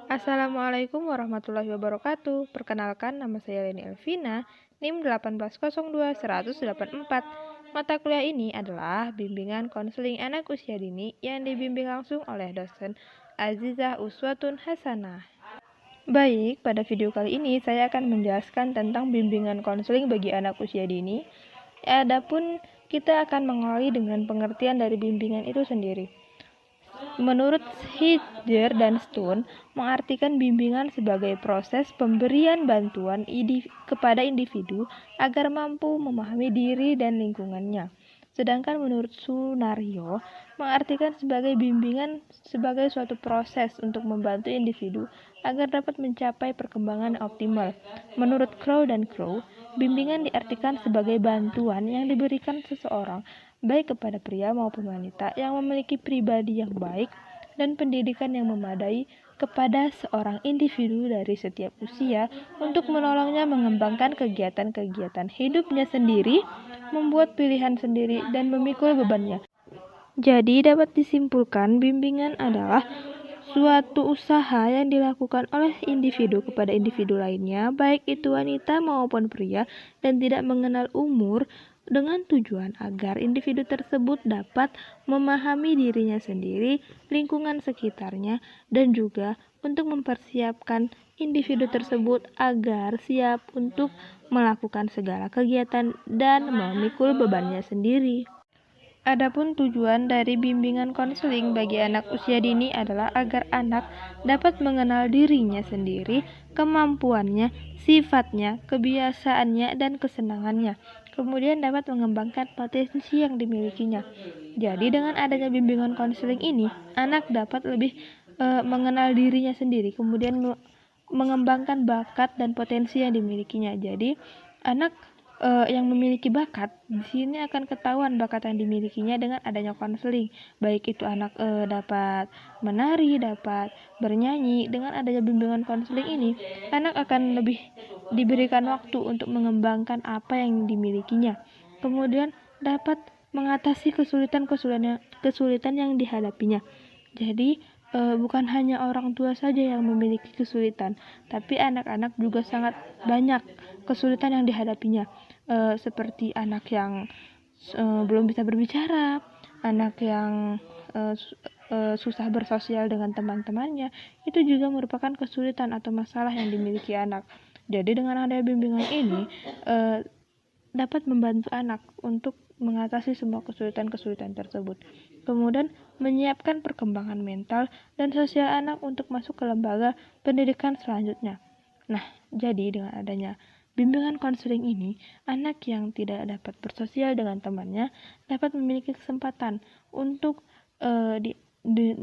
Assalamualaikum warahmatullahi wabarakatuh. Perkenalkan, nama saya Leni Elvina, NIM 1802184. Mata kuliah ini adalah bimbingan konseling anak usia dini yang dibimbing langsung oleh dosen Azizah Uswatun Hasanah. Baik, pada video kali ini saya akan menjelaskan tentang bimbingan konseling bagi anak usia dini. Adapun kita akan mengawali dengan pengertian dari bimbingan itu sendiri. Menurut Hijr dan Stone, mengartikan bimbingan sebagai proses pemberian bantuan kepada individu agar mampu memahami diri dan lingkungannya. Sedangkan menurut Sunario, mengartikan sebagai bimbingan sebagai suatu proses untuk membantu individu agar dapat mencapai perkembangan optimal. Menurut Crow dan Crow, bimbingan diartikan sebagai bantuan yang diberikan seseorang baik kepada pria maupun wanita yang memiliki pribadi yang baik dan pendidikan yang memadai kepada seorang individu dari setiap usia untuk menolongnya mengembangkan kegiatan-kegiatan hidupnya sendiri, membuat pilihan sendiri, dan memikul bebannya. Jadi dapat disimpulkan bimbingan adalah suatu usaha yang dilakukan oleh individu kepada individu lainnya, baik itu wanita maupun pria, dan tidak mengenal umur, dengan tujuan agar individu tersebut dapat memahami dirinya sendiri, lingkungan sekitarnya, dan juga untuk mempersiapkan individu tersebut agar siap untuk melakukan segala kegiatan dan memikul bebannya sendiri. Adapun tujuan dari bimbingan konseling bagi anak usia dini adalah agar anak dapat mengenal dirinya sendiri, kemampuannya, sifatnya, kebiasaannya, dan kesenangannya. Kemudian dapat mengembangkan potensi yang dimilikinya. Jadi dengan adanya bimbingan konseling ini, anak dapat lebih mengenal dirinya sendiri, kemudian mengembangkan bakat dan potensi yang dimilikinya. Jadi anak yang memiliki bakat, di sini akan ketahuan bakat yang dimilikinya dengan adanya konseling. Baik itu anak dapat menari, dapat bernyanyi. Dengan adanya bimbingan konseling ini, anak akan lebih diberikan waktu untuk mengembangkan apa yang dimilikinya. Kemudian dapat mengatasi kesulitan yang dihadapinya. Jadi bukan hanya orang tua saja yang memiliki kesulitan, tapi anak-anak juga sangat banyak kesulitan yang dihadapinya. Seperti anak yang belum bisa berbicara, anak yang susah bersosial dengan teman-temannya, itu juga merupakan kesulitan atau masalah yang dimiliki anak. Jadi dengan adanya bimbingan ini dapat membantu anak untuk mengatasi semua kesulitan-kesulitan tersebut. Kemudian menyiapkan perkembangan mental dan sosial anak untuk masuk ke lembaga pendidikan selanjutnya. Nah, jadi dengan adanya bimbingan konseling ini, anak yang tidak dapat bersosial dengan temannya dapat memiliki kesempatan untuk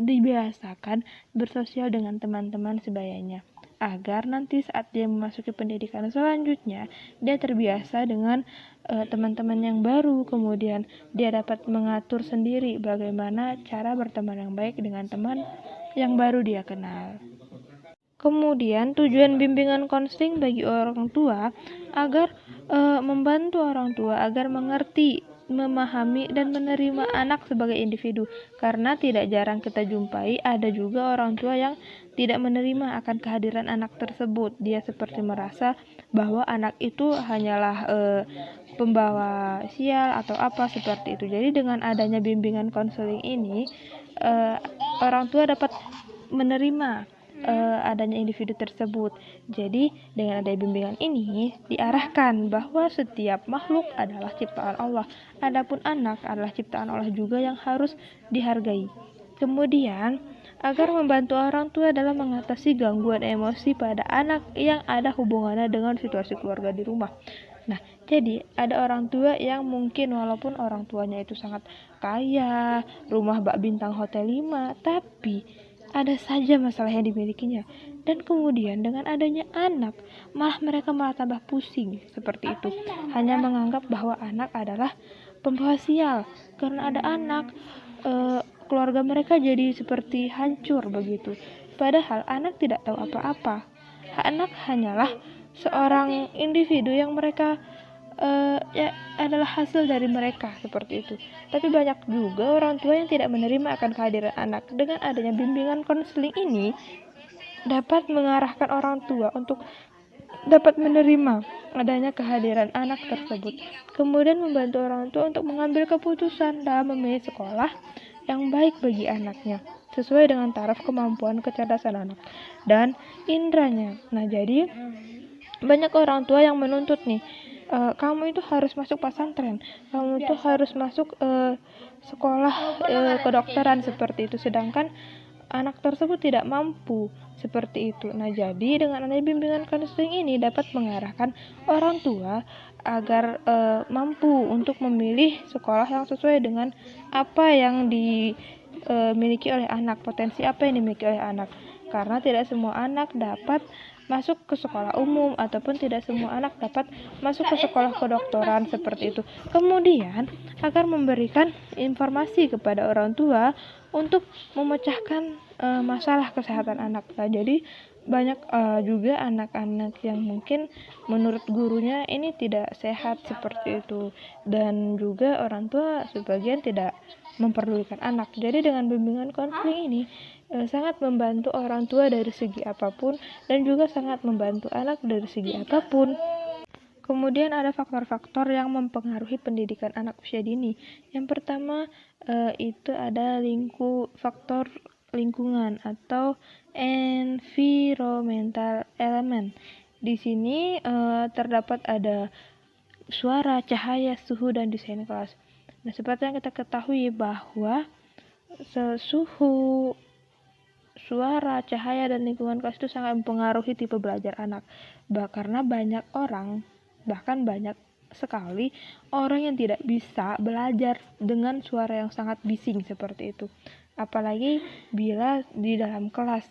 dibiasakan bersosial dengan teman-teman sebayanya, agar nanti saat dia memasuki pendidikan selanjutnya, dia terbiasa dengan teman-teman yang baru, kemudian dia dapat mengatur sendiri bagaimana cara berteman yang baik dengan teman yang baru dia kenal. Kemudian tujuan bimbingan konseling bagi orang tua agar membantu orang tua agar mengerti, memahami, dan menerima anak sebagai individu. Karena tidak jarang kita jumpai ada juga orang tua yang tidak menerima akan kehadiran anak tersebut. Dia seperti merasa bahwa anak itu hanyalah pembawa sial atau apa seperti itu. Jadi dengan adanya bimbingan konseling ini, orang tua dapat menerima adanya individu tersebut. Jadi dengan adanya bimbingan ini diarahkan bahwa setiap makhluk adalah ciptaan Allah. Adapun anak adalah ciptaan Allah juga yang harus dihargai. Kemudian agar membantu orang tua dalam mengatasi gangguan emosi pada anak yang ada hubungannya dengan situasi keluarga di rumah. Nah, jadi ada orang tua yang mungkin walaupun orang tuanya itu sangat kaya, rumah bak bintang hotel 5, tapi ada saja masalah yang dimilikinya. Dan kemudian dengan adanya anak, mereka malah tambah pusing seperti itu. Hanya menganggap bahwa anak adalah pembawa sial. Karena ada anak, keluarga mereka jadi seperti hancur begitu. Padahal anak tidak tahu apa-apa. Anak hanyalah seorang individu yang mereka adalah hasil dari mereka seperti itu. Tapi banyak juga orang tua yang tidak menerima akan kehadiran anak. Dengan adanya bimbingan konseling ini, dapat mengarahkan orang tua untuk dapat menerima adanya kehadiran anak tersebut. Kemudian membantu orang tua untuk mengambil keputusan dalam memilih sekolah yang baik bagi anaknya sesuai dengan taraf kemampuan kecerdasan anak dan indranya. Nah, jadi banyak orang tua yang menuntut nih, kamu itu harus masuk pesantren, kamu itu harus masuk sekolah kedokteran seperti itu, sedangkan anak tersebut tidak mampu seperti itu. Nah, jadi dengan adanya bimbingan konseling ini dapat mengarahkan orang tua agar mampu untuk memilih sekolah yang sesuai dengan apa yang dimiliki oleh anak, potensi apa yang dimiliki oleh anak. Karena tidak semua anak dapat masuk ke sekolah umum ataupun tidak semua anak dapat masuk ke sekolah kedokteran seperti itu. Kemudian agar memberikan informasi kepada orang tua untuk memecahkan masalah kesehatan anak. Nah, jadi banyak juga anak-anak yang mungkin menurut gurunya ini tidak sehat seperti itu, dan juga orang tua sebagian tidak memperdulikan anak. Jadi dengan bimbingan konseling ini sangat membantu orang tua dari segi apapun dan juga sangat membantu anak dari segi apapun. Kemudian ada faktor-faktor yang mempengaruhi pendidikan anak usia dini. Yang pertama itu ada faktor lingkungan atau environmental element. Di sini terdapat ada suara, cahaya, suhu, dan desain kelas. Nah, seperti yang kita ketahui bahwa suhu, suara, cahaya, dan lingkungan kelas itu sangat mempengaruhi tipe belajar anak. Karena banyak orang, bahkan banyak sekali orang yang tidak bisa belajar dengan suara yang sangat bising seperti itu. Apalagi bila di dalam kelas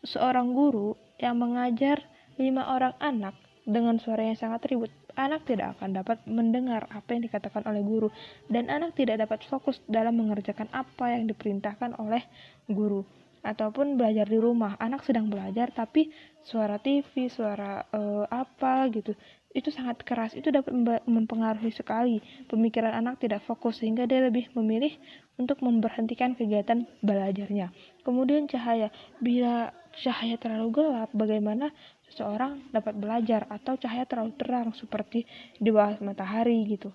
seorang guru yang mengajar 5 orang anak dengan suara yang sangat ribut, anak tidak akan dapat mendengar apa yang dikatakan oleh guru, dan anak tidak dapat fokus dalam mengerjakan apa yang diperintahkan oleh guru. Ataupun belajar di rumah, anak sedang belajar tapi suara TV, suara apa gitu, itu sangat keras, itu dapat mempengaruhi sekali pemikiran anak, tidak fokus sehingga dia lebih memilih untuk memberhentikan kegiatan belajarnya. Kemudian cahaya, bila cahaya terlalu gelap, bagaimana seseorang dapat belajar, atau cahaya terlalu terang seperti di bawah matahari gitu,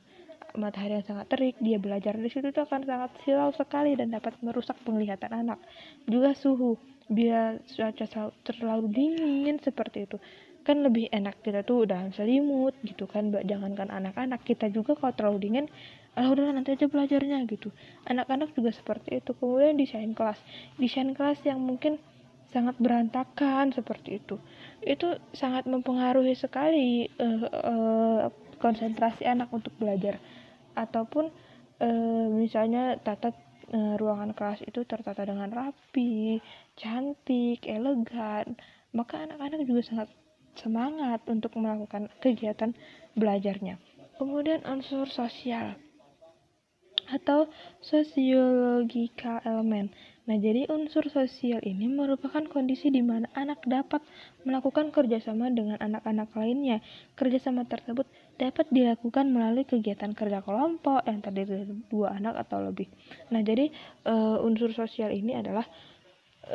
matahari yang sangat terik, dia belajar di situ itu akan sangat silau sekali dan dapat merusak penglihatan anak. Juga suhu, bila cuaca terlalu dingin seperti itu, kan lebih enak kita tuh dalam selimut gitu kan, jangankan anak-anak, kita juga kalau terlalu dingin, udah nanti aja belajarnya gitu. Anak-anak juga seperti itu. Kemudian desain kelas yang mungkin sangat berantakan seperti itu sangat mempengaruhi sekali konsentrasi anak untuk belajar. Ataupun misalnya ruangan kelas itu tertata dengan rapi, cantik, elegan, maka anak-anak juga sangat semangat untuk melakukan kegiatan belajarnya. Kemudian unsur sosial atau sosiologika elemen. Nah, jadi unsur sosial ini merupakan kondisi di mana anak dapat melakukan kerjasama dengan anak-anak lainnya. Kerjasama tersebut dapat dilakukan melalui kegiatan kerja kelompok yang terdiri dari 2 anak atau lebih. Nah, jadi unsur sosial ini adalah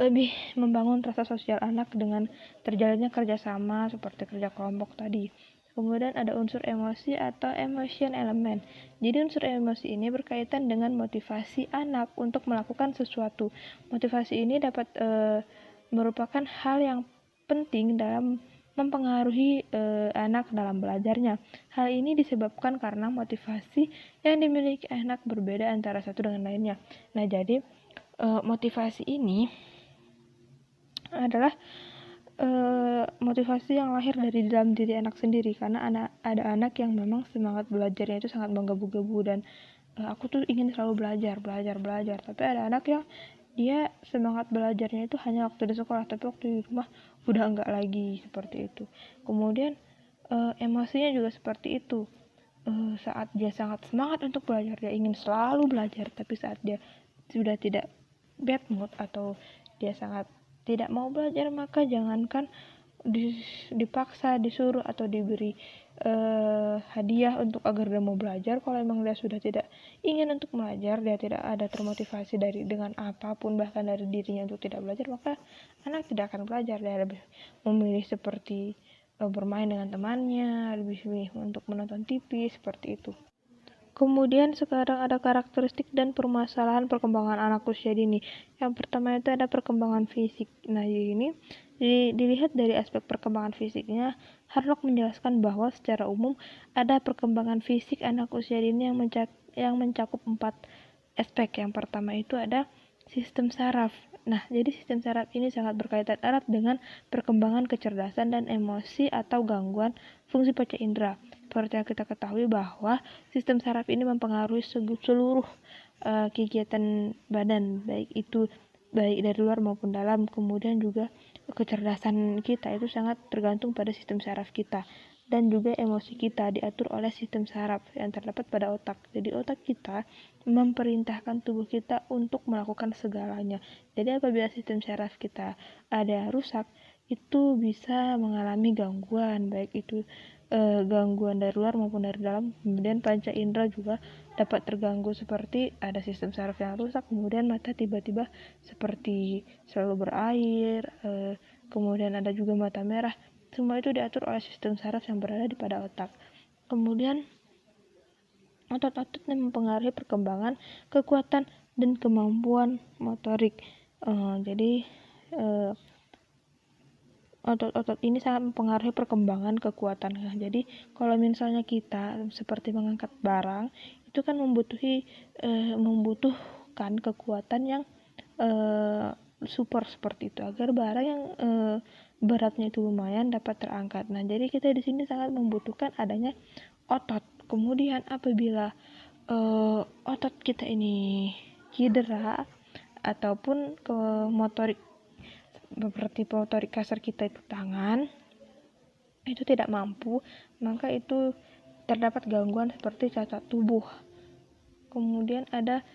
lebih membangun rasa sosial anak dengan terjalinnya kerjasama seperti kerja kelompok tadi. Kemudian ada unsur emosi atau emotion element. Jadi unsur emosi ini berkaitan dengan motivasi anak untuk melakukan sesuatu. Motivasi ini dapat merupakan hal yang penting dalam mempengaruhi anak dalam belajarnya. Hal ini disebabkan karena motivasi yang dimiliki anak berbeda antara satu dengan lainnya. Nah, jadi motivasi ini adalah motivasi yang lahir dari dalam diri anak sendiri, karena ada anak yang memang semangat belajarnya itu sangat menggebu-gebu dan aku tuh ingin selalu belajar, tapi ada anak yang dia semangat belajarnya itu hanya waktu di sekolah, tapi waktu di rumah udah enggak lagi seperti itu. Kemudian emosinya juga seperti itu. Saat dia sangat semangat untuk belajar, dia ingin selalu belajar, tapi saat dia sudah tidak bad mood atau dia sangat tidak mau belajar, maka jangankan dipaksa, disuruh atau diberi hadiah untuk agar dia mau belajar. Kalau memang dia sudah tidak ingin untuk belajar, dia tidak ada termotivasi dengan apapun, bahkan dari dirinya untuk tidak belajar, maka anak tidak akan belajar. Dia lebih memilih seperti bermain dengan temannya, lebih memilih untuk menonton TV, seperti itu. Kemudian sekarang ada karakteristik dan permasalahan perkembangan anak usia dini. Yang pertama itu ada perkembangan fisik. Nah, ini dilihat dari aspek perkembangan fisiknya, Harlock menjelaskan bahwa secara umum ada perkembangan fisik anak usia dini yang mencakup 4 aspek. Yang pertama itu ada sistem saraf. Nah, jadi sistem saraf ini sangat berkaitan erat dengan perkembangan kecerdasan dan emosi atau gangguan fungsi panca indera. Seperti yang kita ketahui bahwa sistem saraf ini mempengaruhi seluruh kegiatan badan, baik dari luar maupun dalam. Kemudian juga kecerdasan kita itu sangat tergantung pada sistem saraf kita, dan juga emosi kita diatur oleh sistem saraf yang terdapat pada otak. Jadi otak kita memerintahkan tubuh kita untuk melakukan segalanya. Jadi apabila sistem saraf kita ada rusak, itu bisa mengalami gangguan, baik itu gangguan dari luar maupun dari dalam. Kemudian panca indera juga dapat terganggu, seperti ada sistem saraf yang rusak, kemudian mata tiba-tiba seperti selalu berair, kemudian ada juga mata merah. Semua itu diatur oleh sistem saraf yang berada pada otak. Kemudian otot-otot yang mempengaruhi perkembangan, kekuatan, dan kemampuan motorik. Jadi otot-otot ini sangat mempengaruhi perkembangan kekuatan. Jadi kalau misalnya kita seperti mengangkat barang, itu kan membutuhkan kekuatan yang super seperti itu, agar barang yang beratnya itu lumayan dapat terangkat. Nah, jadi kita di sini sangat membutuhkan adanya otot. Kemudian apabila otot kita ini cedera ataupun ke motorik, seperti motorik kasar kita itu tangan, itu tidak mampu, maka itu terdapat gangguan seperti cacat tubuh. Kemudian ada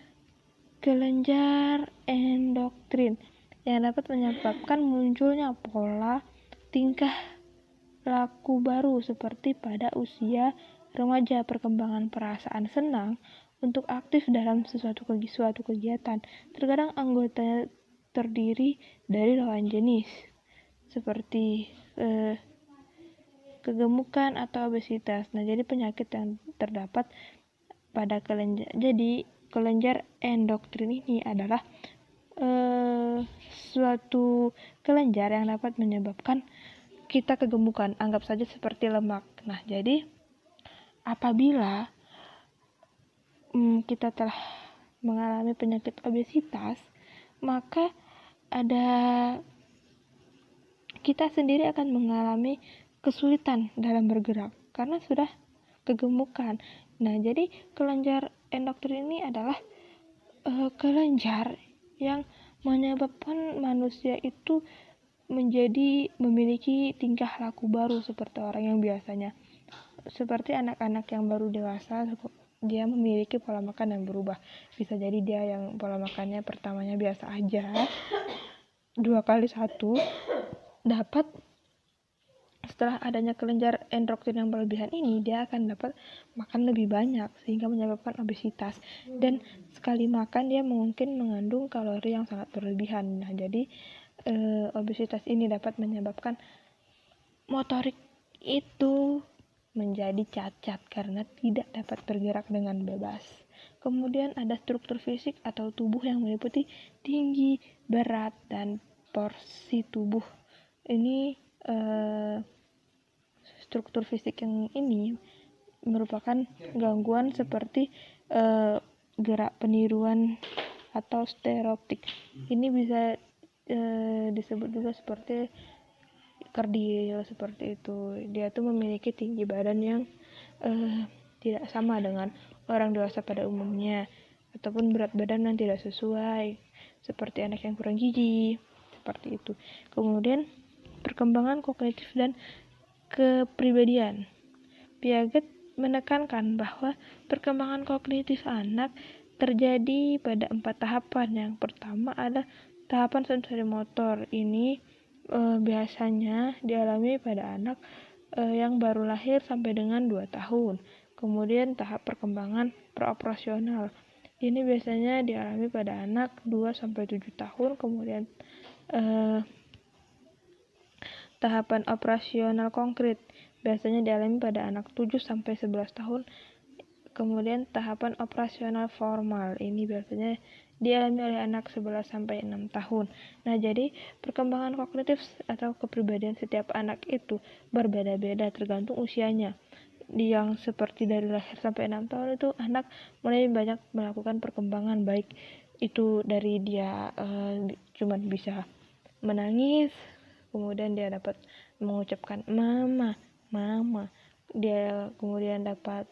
kelenjar endokrin yang dapat menyebabkan munculnya pola tingkah laku baru seperti pada usia remaja, perkembangan perasaan senang untuk aktif dalam suatu kegiatan. Terkadang anggotanya terdiri dari lawan jenis seperti kegemukan atau obesitas. Nah, jadi penyakit yang terdapat pada kelenjar. Jadi kelenjar endokrin ini adalah suatu kelenjar yang dapat menyebabkan kita kegemukan. Anggap saja seperti lemak. Nah, jadi apabila kita telah mengalami penyakit obesitas, maka kita sendiri akan mengalami kesulitan dalam bergerak karena sudah kegemukan. Nah, jadi kelenjar endokrin ini adalah kelenjar yang menyebabkan manusia itu memiliki tingkah laku baru seperti orang yang biasanya. Seperti anak-anak yang baru dewasa, dia memiliki pola makan yang berubah. Bisa jadi dia yang pola makannya pertamanya biasa aja, 2x1, dapat setelah adanya kelenjar endokrin yang berlebihan ini, dia akan dapat makan lebih banyak sehingga menyebabkan obesitas. Dan sekali makan dia mungkin mengandung kalori yang sangat berlebihan. Nah, jadi obesitas ini dapat menyebabkan motorik itu menjadi cacat karena tidak dapat bergerak dengan bebas. Kemudian ada struktur fisik atau tubuh yang meliputi tinggi, berat, dan porsi tubuh. Ini struktur fisik yang ini merupakan gangguan seperti gerak peniruan atau stereotip. Ini bisa disebut juga seperti kerdil, seperti itu. Dia tuh memiliki tinggi badan yang tidak sama dengan orang dewasa pada umumnya, ataupun berat badan yang tidak sesuai, seperti anak yang kurang gizi, seperti itu. Kemudian perkembangan kognitif dan kepribadian. Piaget menekankan bahwa perkembangan kognitif anak terjadi pada 4 tahapan. Yang pertama ada tahapan sensori motor. Ini biasanya dialami pada anak yang baru lahir sampai dengan 2 tahun. Kemudian tahap perkembangan praoperasional. Ini biasanya dialami pada anak 2 sampai 7 tahun. Kemudian tahapan operasional konkret biasanya dialami pada anak 7 sampai 11 tahun. Kemudian tahapan operasional formal ini biasanya dialami oleh anak 11 sampai 6 tahun. Nah, jadi perkembangan kognitif atau kepribadian setiap anak itu berbeda-beda tergantung usianya. Yang seperti dari lahir sampai 6 tahun itu anak mulai banyak melakukan perkembangan, baik itu dari dia cuman bisa menangis, kemudian dia dapat mengucapkan mama, mama. Dia kemudian dapat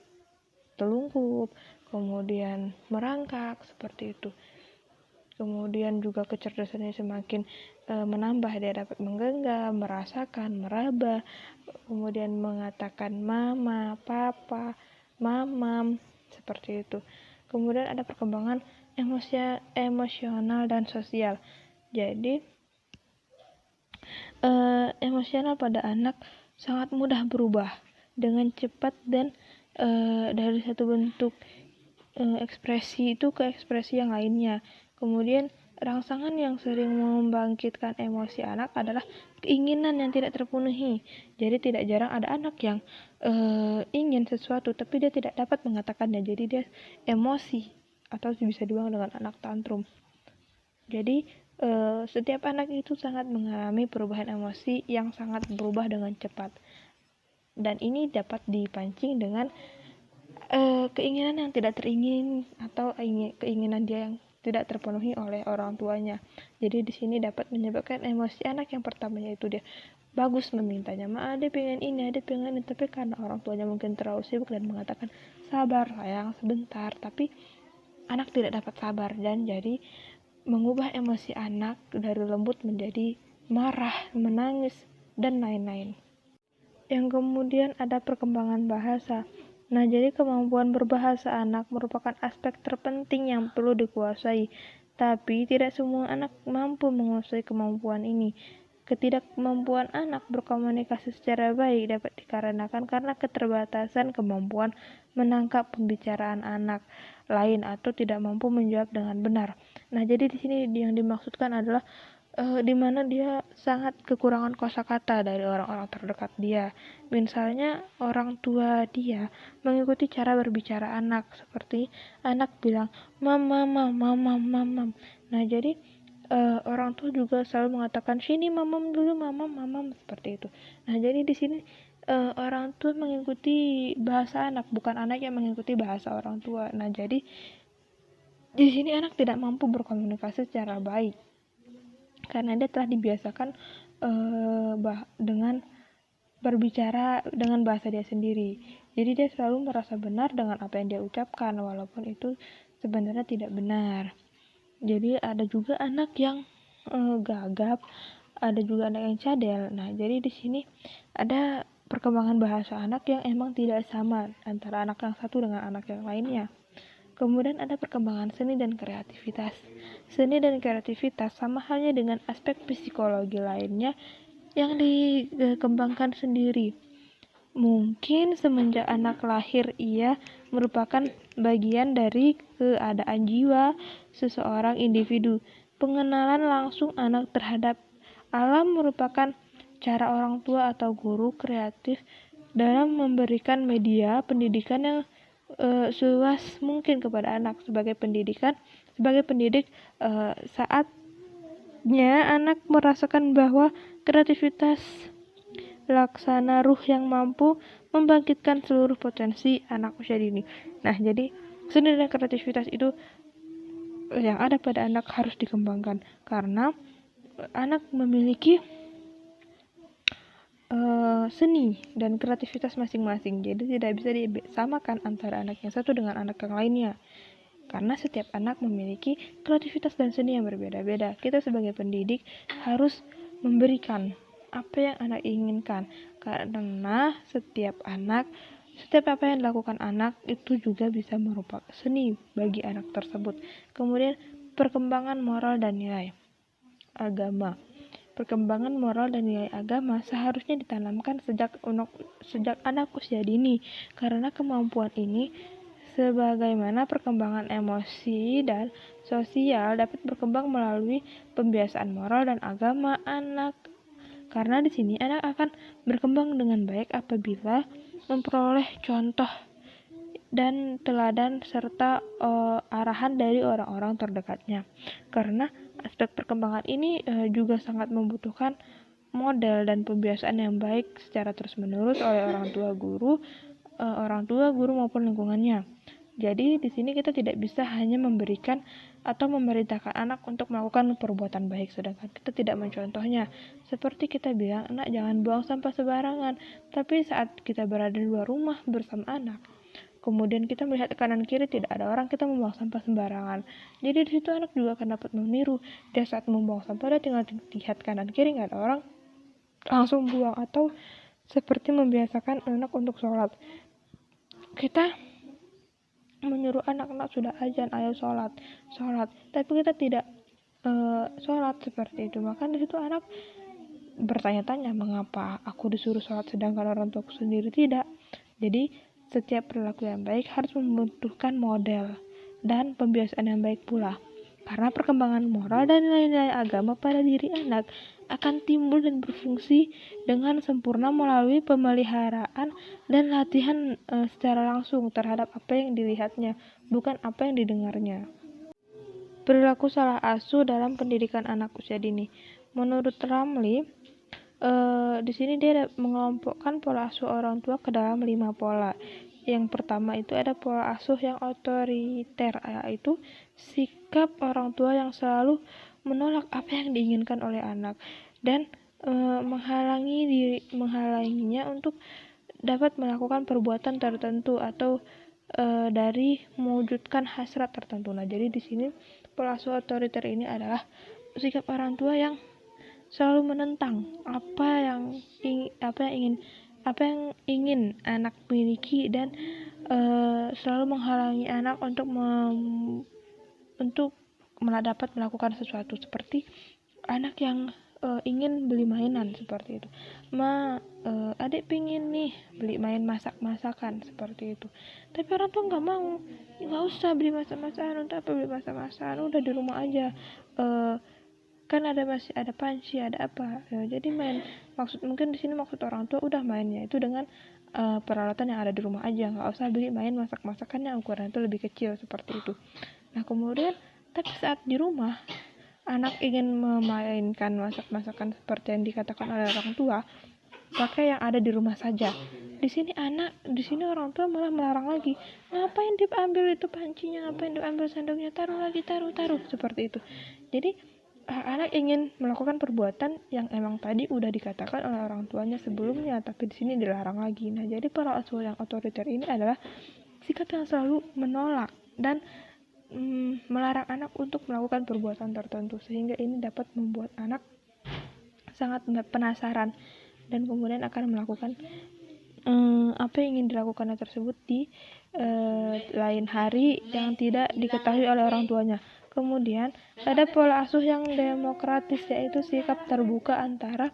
telungkup, kemudian merangkak seperti itu. Kemudian juga kecerdasannya semakin menambah, dia dapat menggenggam, merasakan, meraba, kemudian mengatakan mama, papa, mamam, seperti itu. Kemudian ada perkembangan emosional dan sosial. Jadi emosional pada anak sangat mudah berubah dengan cepat dan dari satu bentuk ekspresi itu ke ekspresi yang lainnya. Kemudian rangsangan yang sering membangkitkan emosi anak adalah keinginan yang tidak terpenuhi. Jadi tidak jarang ada anak yang ingin sesuatu tapi dia tidak dapat mengatakannya. Jadi dia emosi atau bisa dibilang dengan anak tantrum. Jadi setiap anak itu sangat mengalami perubahan emosi yang sangat berubah dengan cepat. Dan ini dapat dipancing dengan keinginan yang tidak teringin atau keinginan dia yang tidak terpenuhi oleh orang tuanya. Jadi di sini dapat menyebabkan emosi anak yang pertamanya itu dia bagus memintanya, ma ada pengen ini, ada pengen ini, tapi karena orang tuanya mungkin terlalu sibuk dan mengatakan sabar sayang sebentar, tapi anak tidak dapat sabar dan jadi mengubah emosi anak dari lembut menjadi marah, menangis, dan lain-lain. Yang kemudian ada perkembangan bahasa. Nah, jadi kemampuan berbahasa anak merupakan aspek terpenting yang perlu dikuasai. Tapi tidak semua anak mampu menguasai kemampuan ini. Ketidakmampuan anak berkomunikasi secara baik dapat dikarenakan karena keterbatasan kemampuan menangkap pembicaraan anak lain atau tidak mampu menjawab dengan benar. Nah, jadi di sini yang dimaksudkan adalah di mana dia sangat kekurangan kosakata dari orang-orang terdekat dia. Misalnya orang tua dia mengikuti cara berbicara anak, seperti anak bilang mama, mama, mama, mama. Nah, jadi orang tua juga selalu mengatakan sini mamam dulu, mamam, mamam, seperti itu. Nah, jadi di sini orang tua mengikuti bahasa anak, bukan anak yang mengikuti bahasa orang tua. Nah, jadi di sini anak tidak mampu berkomunikasi secara baik karena dia telah dibiasakan dengan berbicara dengan bahasa dia sendiri. Jadi dia selalu merasa benar dengan apa yang dia ucapkan walaupun itu sebenarnya tidak benar. Jadi ada juga anak yang gagap, ada juga anak yang cadel. Nah, jadi di sini ada perkembangan bahasa anak yang emang tidak sama antara anak yang satu dengan anak yang lainnya. Kemudian ada perkembangan seni dan kreativitas. Seni dan kreativitas sama halnya dengan aspek psikologi lainnya yang dikembangkan sendiri. Mungkin semenjak anak lahir ia merupakan bagian dari keadaan jiwa seseorang individu. Pengenalan langsung anak terhadap alam merupakan cara orang tua atau guru kreatif dalam memberikan media pendidikan yang seluas mungkin kepada anak sebagai pendidik saatnya anak merasakan bahwa kreativitas laksana ruh yang mampu membangkitkan seluruh potensi anak usia dini. Nah, jadi seni dan kreativitas itu yang ada pada anak harus dikembangkan karena anak memiliki seni dan kreativitas masing-masing. Jadi tidak bisa disamakan antara anak yang satu dengan anak yang lainnya. Karena setiap anak memiliki kreativitas dan seni yang berbeda-beda. Kita sebagai pendidik harus memberikan apa yang anak inginkan. Karena setiap apa yang dilakukan anak itu juga bisa merupakan seni bagi anak tersebut. Kemudian perkembangan moral dan nilai agama. perkembangan moral dan nilai agama seharusnya ditanamkan sejak anak usia dini, karena kemampuan ini sebagaimana perkembangan emosi dan sosial dapat berkembang melalui pembiasaan moral dan agama anak. Karena di sini anak akan berkembang dengan baik apabila memperoleh contoh dan teladan serta arahan dari orang-orang terdekatnya. Karena aspek perkembangan ini juga sangat membutuhkan model dan pembiasaan yang baik secara terus-menerus oleh orang tua guru maupun lingkungannya. Jadi di sini kita tidak bisa hanya memberikan atau memerintahkan anak untuk melakukan perbuatan baik, sedangkan kita tidak mencontohnya. Seperti kita bilang, anak jangan buang sampah sembarangan, tapi saat kita berada di luar rumah bersama anak, kemudian kita melihat ke kanan kiri tidak ada orang, kita membuang sampah sembarangan. Jadi di situ anak juga akan dapat meniru. Dia saat membuang sampah, dia tinggal lihat kanan kiri nggak ada orang, langsung buang. Atau seperti membiasakan anak untuk sholat. Kita menyuruh anak-anak sudah azan, ayo sholat, tapi kita tidak sholat seperti itu. Maka di situ anak bertanya-tanya, mengapa aku disuruh sholat sedangkan orang tuaku sendiri tidak. Jadi setiap perilaku yang baik harus membutuhkan model dan pembiasaan yang baik pula, karena perkembangan moral dan nilai-nilai agama pada diri anak akan timbul dan berfungsi dengan sempurna melalui pemeliharaan dan latihan secara langsung terhadap apa yang dilihatnya, bukan apa yang didengarnya. Perilaku salah asuh dalam pendidikan anak usia dini. Menurut Ramli, di sini dia mengelompokkan pola asuh orang tua ke dalam 5 pola. Yang pertama itu ada pola asuh yang otoriter, yaitu sikap orang tua yang selalu menolak apa yang diinginkan oleh anak dan menghalanginya untuk dapat melakukan perbuatan tertentu atau dari mewujudkan hasrat tertentu. Nah, jadi di sini pola asuh otoriter ini adalah sikap orang tua yang selalu menentang apa yang ingin anak miliki dan selalu menghalangi anak untuk dapat melakukan sesuatu. Seperti anak yang ingin beli mainan seperti itu. Adik pingin nih beli main masak-masakan seperti itu. Tapi orang tua nggak mau, nggak usah beli masak-masakan, untuk apa beli masak-masakan, udah di rumah aja. Kan masih ada panci, ada apa. Jadi mungkin di sini maksud orang tua udah mainnya itu dengan peralatan yang ada di rumah aja, nggak usah beli main masak-masakan yang ukuran itu lebih kecil seperti itu. Nah, kemudian tapi saat di rumah anak ingin memainkan masak-masakan seperti yang dikatakan oleh orang tua, pakai yang ada di rumah saja. Di sini orang tua malah melarang lagi. Ngapain diambil itu pancinya, ngapain diambil sendoknya, taruh seperti itu. Jadi anak ingin melakukan perbuatan yang emang tadi udah dikatakan oleh orang tuanya sebelumnya, tapi di sini dilarang lagi. Nah, jadi pola asuh yang otoriter ini adalah sikap yang selalu menolak dan melarang anak untuk melakukan perbuatan tertentu, sehingga ini dapat membuat anak sangat penasaran dan kemudian akan melakukan apa yang ingin dilakukannya tersebut di lain hari yang tidak diketahui oleh orang tuanya. Kemudian ada pola asuh yang demokratis, yaitu sikap terbuka antara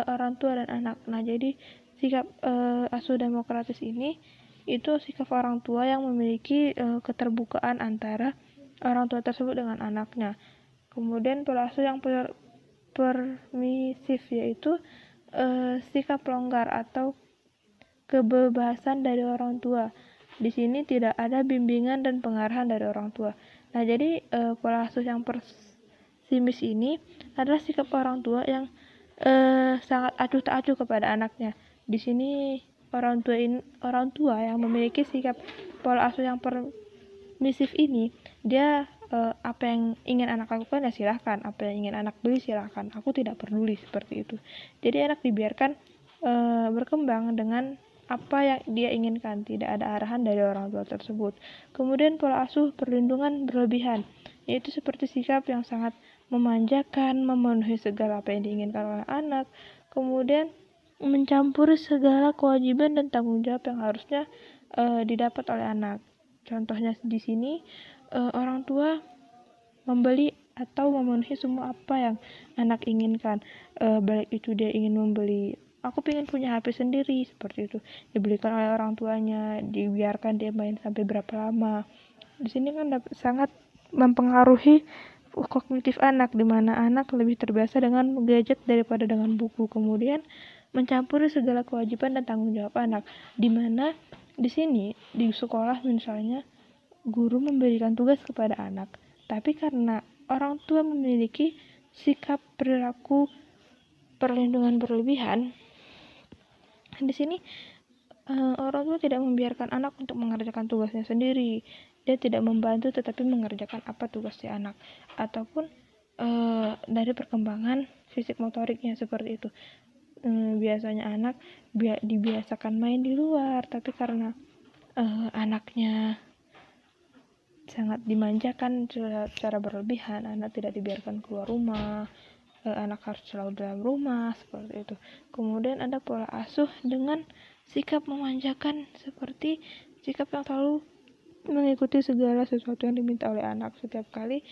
orang tua dan anak. Nah, jadi sikap asuh demokratis ini itu sikap orang tua yang memiliki keterbukaan antara orang tua tersebut dengan anaknya. Kemudian pola asuh yang permisif, yaitu sikap longgar atau kebebasan dari orang tua. Di sini tidak ada bimbingan dan pengarahan dari orang tua. Nah, jadi pola asuh yang pesimis ini adalah sikap orang tua yang sangat acuh tak acuh kepada anaknya. Di sini orang tua yang memiliki sikap pola asuh yang permisif ini, dia apa yang ingin anak lakukan ya silahkan, apa yang ingin anak beli silahkan, aku tidak peduli, seperti itu. Jadi anak dibiarkan berkembang dengan apa yang dia inginkan, tidak ada arahan dari orang tua tersebut. Kemudian pola asuh perlindungan berlebihan, yaitu seperti sikap yang sangat memanjakan, memenuhi segala apa yang diinginkan oleh anak, kemudian mencampuri segala kewajiban dan tanggung jawab yang harusnya didapat oleh anak. Contohnya di sini orang tua membeli atau memenuhi semua apa yang anak inginkan. Baik itu dia ingin membeli, aku pengen punya HP sendiri, seperti itu, dibelikan oleh orang tuanya, dibiarkan dia main sampai berapa lama. Di sini kan sangat mempengaruhi kognitif anak, di mana anak lebih terbiasa dengan gadget daripada dengan buku. Kemudian mencampuri segala kewajiban dan tanggung jawab anak, di mana di sini di sekolah misalnya guru memberikan tugas kepada anak, tapi karena orang tua memiliki sikap perilaku perlindungan berlebihan, di sini orang tua tidak membiarkan anak untuk mengerjakan tugasnya sendiri. Dia tidak membantu tetapi mengerjakan apa tugas si anak, ataupun dari perkembangan fisik motoriknya, seperti itu. Biasanya anak dibiasakan main di luar, tapi karena anaknya sangat dimanjakan secara berlebihan, anak tidak dibiarkan keluar rumah, anak harus selalu dalam rumah, seperti itu. Kemudian ada pola asuh dengan sikap memanjakan, seperti sikap yang selalu mengikuti segala sesuatu yang diminta oleh anak. Setiap kali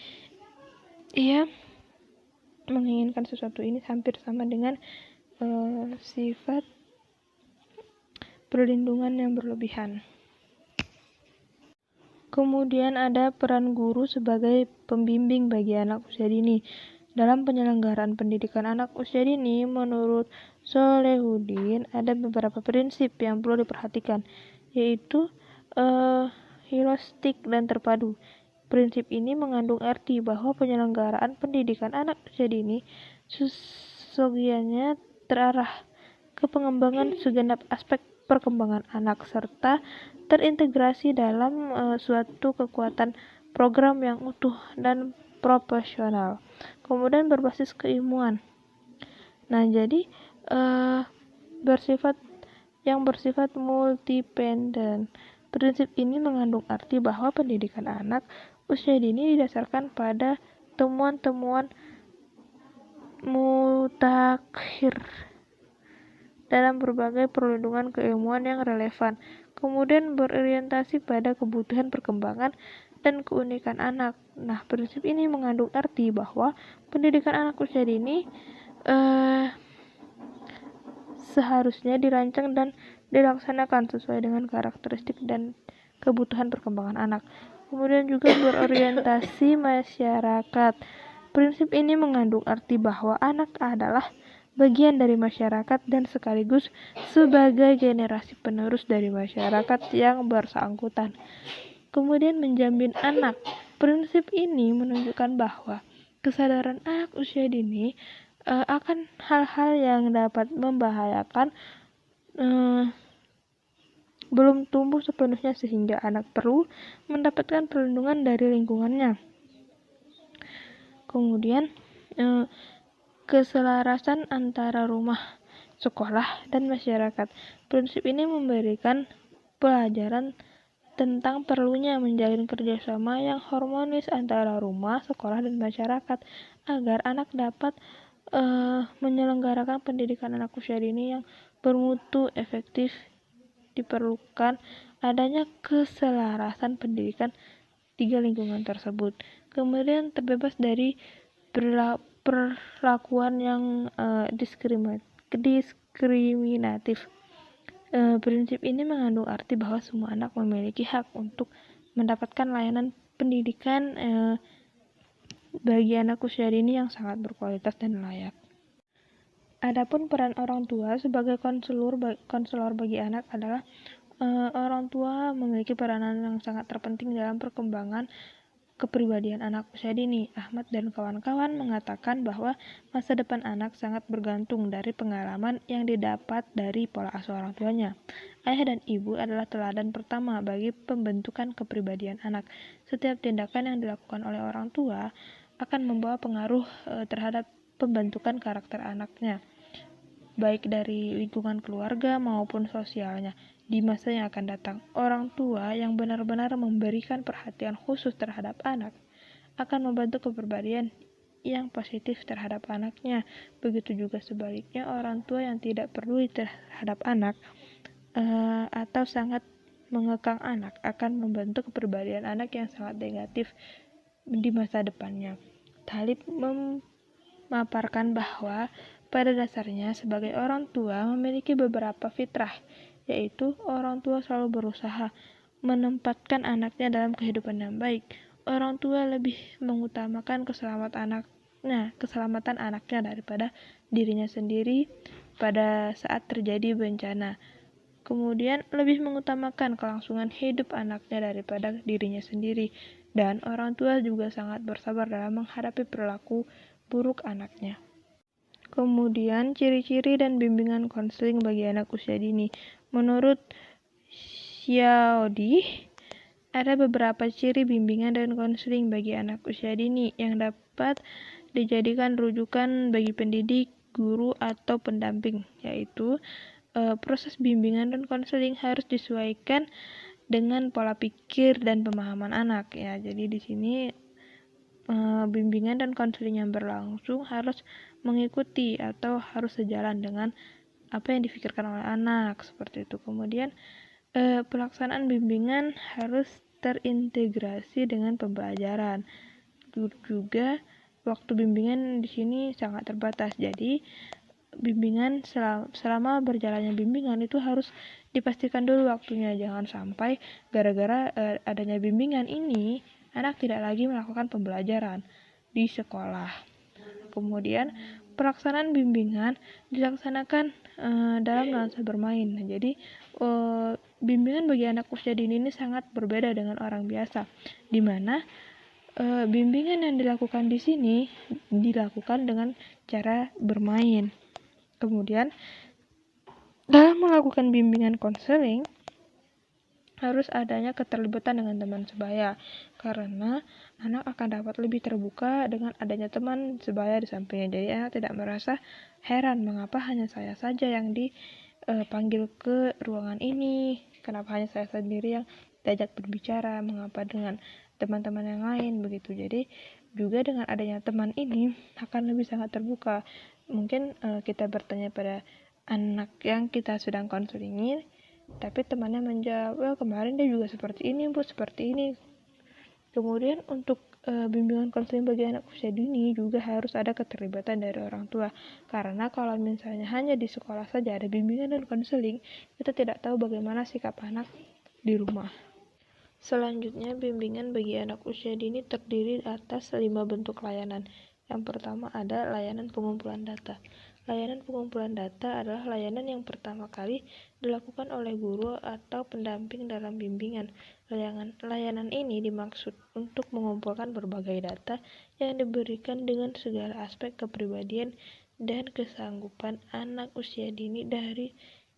ia menginginkan sesuatu ini hampir sama dengan sifat perlindungan yang berlebihan. Kemudian ada peran guru sebagai pembimbing bagi anak usia dini. Dalam penyelenggaraan pendidikan anak usia dini, menurut Solehudin, ada beberapa prinsip yang perlu diperhatikan, yaitu holistik dan terpadu. Prinsip ini mengandung arti bahwa penyelenggaraan pendidikan anak usia dini seyogianya terarah ke pengembangan segenap aspek perkembangan anak, serta terintegrasi dalam suatu kekuatan program yang utuh dan proporsional, kemudian berbasis keilmuan. Nah, jadi bersifat multipenden. Prinsip ini mengandung arti bahwa pendidikan anak usia dini didasarkan pada temuan-temuan mutakhir dalam berbagai perlindungan keilmuan yang relevan, kemudian berorientasi pada kebutuhan perkembangan dan keunikan anak. Nah, prinsip ini mengandung arti bahwa pendidikan anak usia dini seharusnya dirancang dan dilaksanakan sesuai dengan karakteristik dan kebutuhan perkembangan anak. Kemudian juga berorientasi masyarakat. Prinsip ini mengandung arti bahwa anak adalah bagian dari masyarakat dan sekaligus sebagai generasi penerus dari masyarakat yang bersangkutan. Kemudian menjamin anak. Prinsip ini menunjukkan bahwa kesadaran anak usia dini akan hal-hal yang dapat membahayakan belum tumbuh sepenuhnya, sehingga anak perlu mendapatkan perlindungan dari lingkungannya. Kemudian keselarasan antara rumah, sekolah, dan masyarakat. Prinsip ini memberikan pelajaran tentang perlunya menjalin kerjasama yang harmonis antara rumah, sekolah, dan masyarakat agar anak dapat menyelenggarakan pendidikan anak usia dini yang bermutu efektif. Diperlukan adanya keselarasan pendidikan tiga lingkungan tersebut. Kemudian terbebas dari perlakuan yang diskriminatif. Prinsip ini mengandung arti bahwa semua anak memiliki hak untuk mendapatkan layanan pendidikan bagi anak usia dini yang sangat berkualitas dan layak. Adapun peran orang tua sebagai konselor bagi anak adalah orang tua memiliki peranan yang sangat terpenting dalam perkembangan kepribadian anak usia dini. Ahmad dan kawan-kawan mengatakan bahwa masa depan anak sangat bergantung dari pengalaman yang didapat dari pola asuh orang tuanya. Ayah dan ibu adalah teladan pertama bagi pembentukan kepribadian anak. Setiap tindakan yang dilakukan oleh orang tua akan membawa pengaruh terhadap pembentukan karakter anaknya, baik dari lingkungan keluarga maupun sosialnya. Di masa yang akan datang, orang tua yang benar-benar memberikan perhatian khusus terhadap anak akan membentuk kepribadian yang positif terhadap anaknya. Begitu juga sebaliknya, orang tua yang tidak peduli terhadap anak atau sangat mengekang anak akan membentuk kepribadian anak yang sangat negatif di masa depannya. Talib memaparkan bahwa pada dasarnya sebagai orang tua memiliki beberapa fitrah, yaitu orang tua selalu berusaha menempatkan anaknya dalam kehidupan yang baik. Orang tua lebih mengutamakan keselamatan anaknya daripada dirinya sendiri pada saat terjadi bencana. Kemudian lebih mengutamakan kelangsungan hidup anaknya daripada dirinya sendiri. Dan orang tua juga sangat bersabar dalam menghadapi perilaku buruk anaknya. Kemudian ciri-ciri dan bimbingan konseling bagi anak usia dini. Menurut Xiaodi, ada beberapa ciri bimbingan dan konseling bagi anak usia dini yang dapat dijadikan rujukan bagi pendidik, guru, atau pendamping, yaitu proses bimbingan dan konseling harus disesuaikan dengan pola pikir dan pemahaman anak ya. Jadi di sini bimbingan dan konseling yang berlangsung harus mengikuti atau harus sejalan dengan apa yang difikirkan oleh anak seperti itu. Kemudian pelaksanaan bimbingan harus terintegrasi dengan pembelajaran. Juga waktu bimbingan di sini sangat terbatas. Jadi bimbingan selama berjalannya bimbingan itu harus dipastikan dulu waktunya, jangan sampai gara-gara adanya bimbingan ini anak tidak lagi melakukan pembelajaran di sekolah. Kemudian pelaksanaan bimbingan dilaksanakan dalam nuansa bermain. Jadi bimbingan bagi anak usia dini ini sangat berbeda dengan orang biasa, di mana bimbingan yang dilakukan di sini dilakukan dengan cara bermain. Kemudian, dalam melakukan bimbingan konseling, harus adanya keterlibatan dengan teman sebaya, karena anak akan dapat lebih terbuka dengan adanya teman sebaya di sampingnya. Jadi anak tidak merasa heran mengapa hanya saya saja yang dipanggil ke ruangan ini, kenapa hanya saya sendiri yang diajak berbicara, mengapa dengan teman-teman yang lain begitu. Jadi juga dengan adanya teman ini akan lebih sangat terbuka. Mungkin kita bertanya pada anak yang kita sedang konselingi, tapi temannya menjawab, kemarin dia juga seperti ini, Bu, seperti ini. Kemudian untuk bimbingan konseling bagi anak usia dini juga harus ada keterlibatan dari orang tua. Karena kalau misalnya hanya di sekolah saja ada bimbingan dan konseling, kita tidak tahu bagaimana sikap anak di rumah. Selanjutnya, bimbingan bagi anak usia dini terdiri atas 5 bentuk layanan. Yang pertama ada layanan pengumpulan data. Layanan pengumpulan data adalah layanan yang pertama kali dilakukan oleh guru atau pendamping dalam bimbingan. Layanan ini dimaksud untuk mengumpulkan berbagai data yang diberikan dengan segala aspek kepribadian dan kesanggupan anak usia dini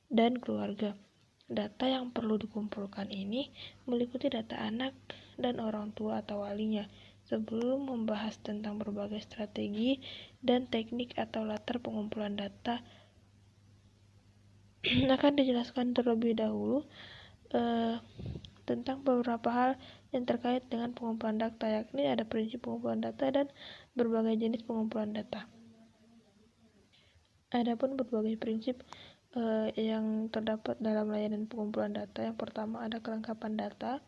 dan keluarga. Data yang perlu dikumpulkan ini meliputi data anak dan orang tua atau walinya. Sebelum membahas tentang berbagai strategi dan teknik atau latar pengumpulan data, akan dijelaskan terlebih dahulu tentang beberapa hal yang terkait dengan pengumpulan data, yakni ada prinsip pengumpulan data dan berbagai jenis pengumpulan data. Adapun berbagai prinsip yang terdapat dalam layanan pengumpulan data, yang pertama ada kelengkapan data,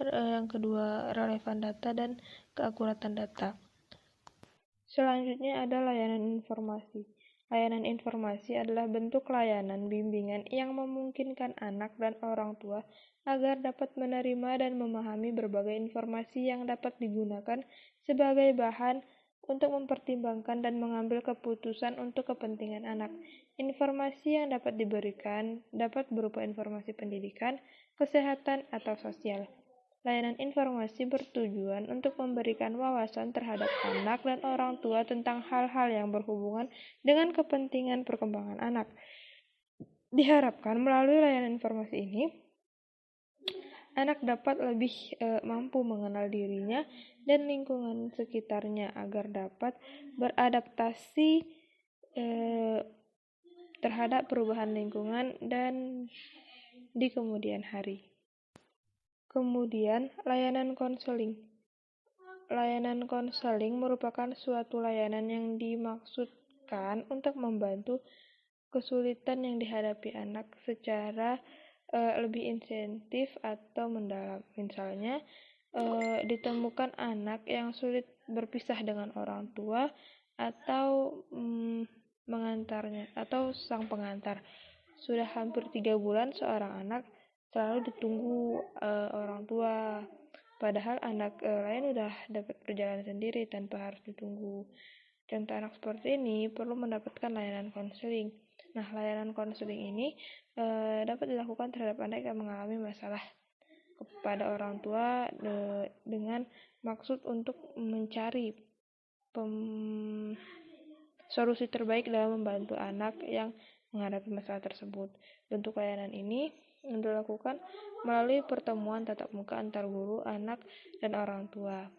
yang kedua relevan data dan keakuratan data. Selanjutnya ada layanan informasi. Layanan informasi adalah bentuk layanan bimbingan yang memungkinkan anak dan orang tua agar dapat menerima dan memahami berbagai informasi yang dapat digunakan sebagai bahan untuk mempertimbangkan dan mengambil keputusan untuk kepentingan anak. Informasi yang dapat diberikan dapat berupa informasi pendidikan, kesehatan, atau sosial. Layanan informasi bertujuan untuk memberikan wawasan terhadap anak dan orang tua tentang hal-hal yang berhubungan dengan kepentingan perkembangan anak. Diharapkan melalui layanan informasi ini, anak dapat lebih mampu mengenal dirinya dan lingkungan sekitarnya agar dapat beradaptasi terhadap perubahan lingkungan dan di kemudian hari. Kemudian, layanan konseling. Layanan konseling merupakan suatu layanan yang dimaksudkan untuk membantu kesulitan yang dihadapi anak secara lebih insentif atau mendalam. Misalnya, ditemukan anak yang sulit berpisah dengan orang tua atau mengantarnya atau sang pengantar. Sudah hampir 3 bulan seorang anak selalu ditunggu orang tua. Padahal anak lain udah dapat berjalan sendiri tanpa harus ditunggu. Contoh anak seperti ini perlu mendapatkan layanan konseling. Nah, layanan konseling ini dapat dilakukan terhadap anak yang mengalami masalah kepada orang tua dengan maksud untuk mencari solusi terbaik dalam membantu anak yang menghadapi masalah tersebut. Bentuk layanan ini dilakukan melalui pertemuan tatap muka antar guru, anak, dan orang tua.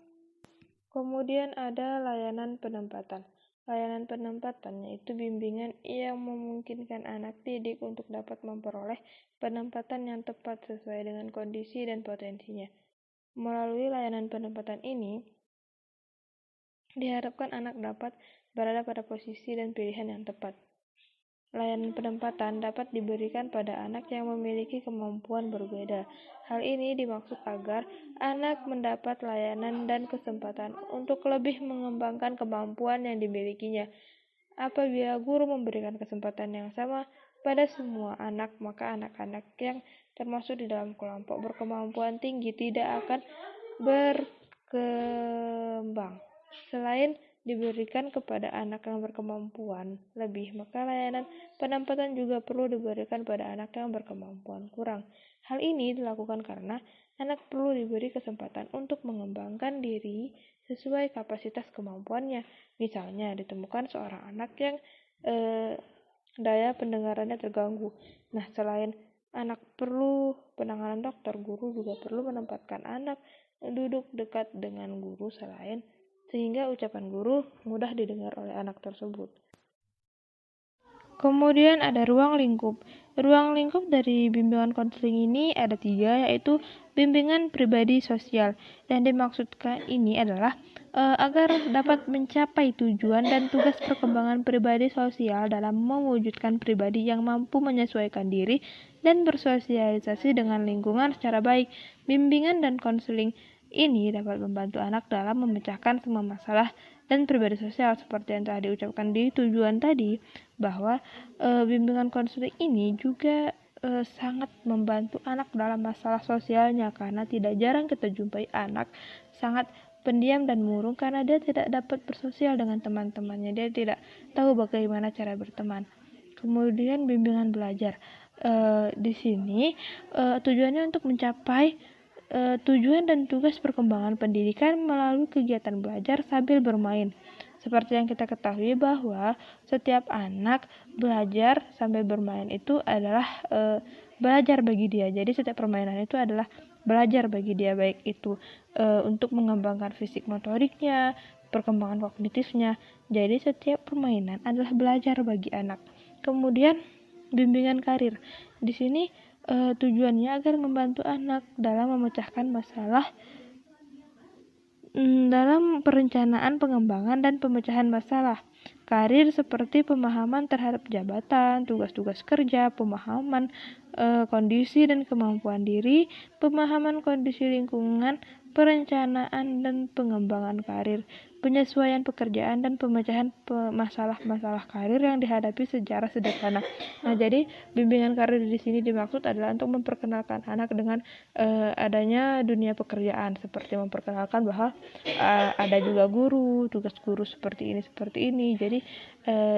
Kemudian ada layanan penempatan. Layanan penempatan yaitu bimbingan yang memungkinkan anak didik untuk dapat memperoleh penempatan yang tepat sesuai dengan kondisi dan potensinya. Melalui layanan penempatan ini, diharapkan anak dapat berada pada posisi dan pilihan yang tepat. Layanan penempatan dapat diberikan pada anak yang memiliki kemampuan berbeda. Hal ini dimaksud agar anak mendapat layanan dan kesempatan untuk lebih mengembangkan kemampuan yang dimilikinya. Apabila guru memberikan kesempatan yang sama pada semua anak, maka anak-anak yang termasuk di dalam kelompok berkemampuan tinggi tidak akan berkembang. Selain diberikan kepada anak yang berkemampuan lebih, maka layanan penempatan juga perlu diberikan pada anak yang berkemampuan kurang. Hal ini dilakukan karena anak perlu diberi kesempatan untuk mengembangkan diri sesuai kapasitas kemampuannya. Misalnya, ditemukan seorang anak yang daya pendengarannya terganggu. Nah, selain anak perlu penanganan dokter, guru juga perlu menempatkan anak duduk dekat dengan guru sehingga ucapan guru mudah didengar oleh anak tersebut. Kemudian ada ruang lingkup. Ruang lingkup dari bimbingan konseling ini ada 3, yaitu bimbingan pribadi sosial. Dan dimaksudkan ini adalah agar dapat mencapai tujuan dan tugas perkembangan pribadi sosial dalam mewujudkan pribadi yang mampu menyesuaikan diri dan bersosialisasi dengan lingkungan secara baik. Bimbingan dan konseling ini dapat membantu anak dalam memecahkan semua masalah dan pribadi sosial seperti yang telah diucapkan di tujuan tadi, bahwa bimbingan konseling ini juga sangat membantu anak dalam masalah sosialnya, karena tidak jarang kita jumpai anak sangat pendiam dan murung karena dia tidak dapat bersosial dengan teman-temannya, dia tidak tahu bagaimana cara berteman. Kemudian bimbingan belajar, di sini tujuannya untuk mencapai tujuan dan tugas perkembangan pendidikan melalui kegiatan belajar sambil bermain. Seperti yang kita ketahui bahwa setiap anak belajar sambil bermain itu adalah belajar bagi dia. Jadi setiap permainan itu adalah belajar bagi dia, baik itu untuk mengembangkan fisik motoriknya, perkembangan kognitifnya. Jadi setiap permainan adalah belajar bagi anak. Kemudian bimbingan karir. Di sini tujuannya agar membantu anak dalam memecahkan masalah dalam perencanaan, pengembangan, dan pemecahan masalah karir seperti pemahaman terhadap jabatan, tugas-tugas kerja, pemahaman kondisi dan kemampuan diri, pemahaman kondisi lingkungan, perencanaan dan pengembangan karir, penyesuaian pekerjaan, dan pemecahan masalah-masalah karir yang dihadapi secara sederhana. Nah, jadi bimbingan karir di sini dimaksud adalah untuk memperkenalkan anak dengan adanya dunia pekerjaan, seperti memperkenalkan bahwa ada juga guru, tugas guru seperti ini. Jadi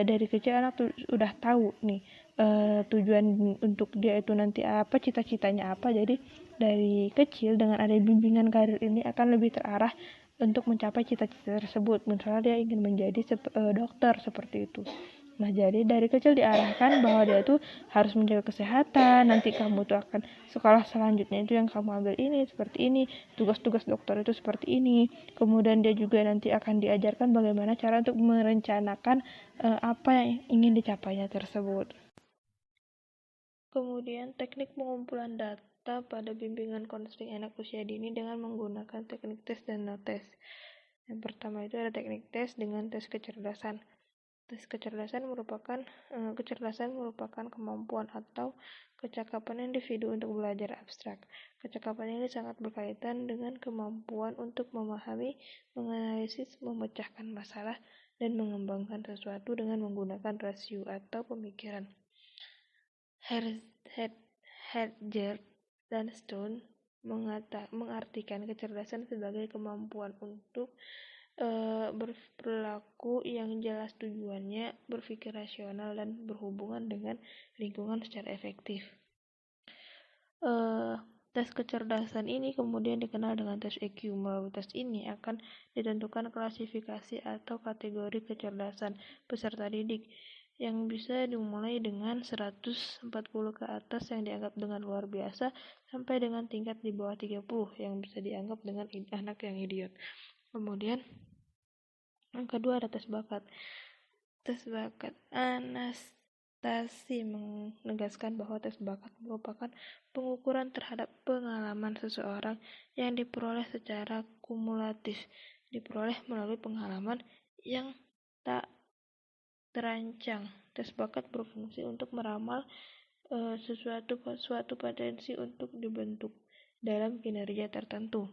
dari kecil anak udah tahu nih tujuan untuk dia itu nanti apa, cita-citanya apa. Jadi dari kecil dengan ada bimbingan karir ini akan lebih terarah untuk mencapai cita-cita tersebut. Misalnya dia ingin menjadi dokter seperti itu. Nah, jadi dari kecil diarahkan bahwa dia tuh harus menjaga kesehatan, nanti kamu tuh akan sekolah selanjutnya itu yang kamu ambil ini, seperti ini, tugas-tugas dokter itu seperti ini. Kemudian dia juga nanti akan diajarkan bagaimana cara untuk merencanakan apa yang ingin dicapainya tersebut. Kemudian teknik pengumpulan data pada bimbingan konseling anak usia dini dengan menggunakan teknik tes dan no tes. Yang pertama itu ada teknik tes dengan tes kecerdasan. Tes kecerdasan merupakan kemampuan atau kecakapan individu untuk belajar abstrak. Kecakapan ini sangat berkaitan dengan kemampuan untuk memahami, menganalisis, memecahkan masalah, dan mengembangkan sesuatu dengan menggunakan rasio atau pemikiran. Herger dan Stone mengartikan kecerdasan sebagai kemampuan untuk berperilaku yang jelas tujuannya, berpikir rasional, dan berhubungan dengan lingkungan secara efektif. Tes kecerdasan ini kemudian dikenal dengan tes EQ. Melalui tes ini akan ditentukan klasifikasi atau kategori kecerdasan peserta didik yang bisa dimulai dengan 140 ke atas yang dianggap dengan luar biasa sampai dengan tingkat di bawah 30 yang bisa dianggap dengan anak yang idiot. Kemudian yang kedua ada tes bakat. Tes bakat. Anastasi menegaskan bahwa tes bakat merupakan pengukuran terhadap pengalaman seseorang yang diperoleh secara kumulatif, diperoleh melalui pengalaman yang tak terancang. Tes bakat berfungsi untuk meramal suatu potensi untuk dibentuk dalam kinerja tertentu.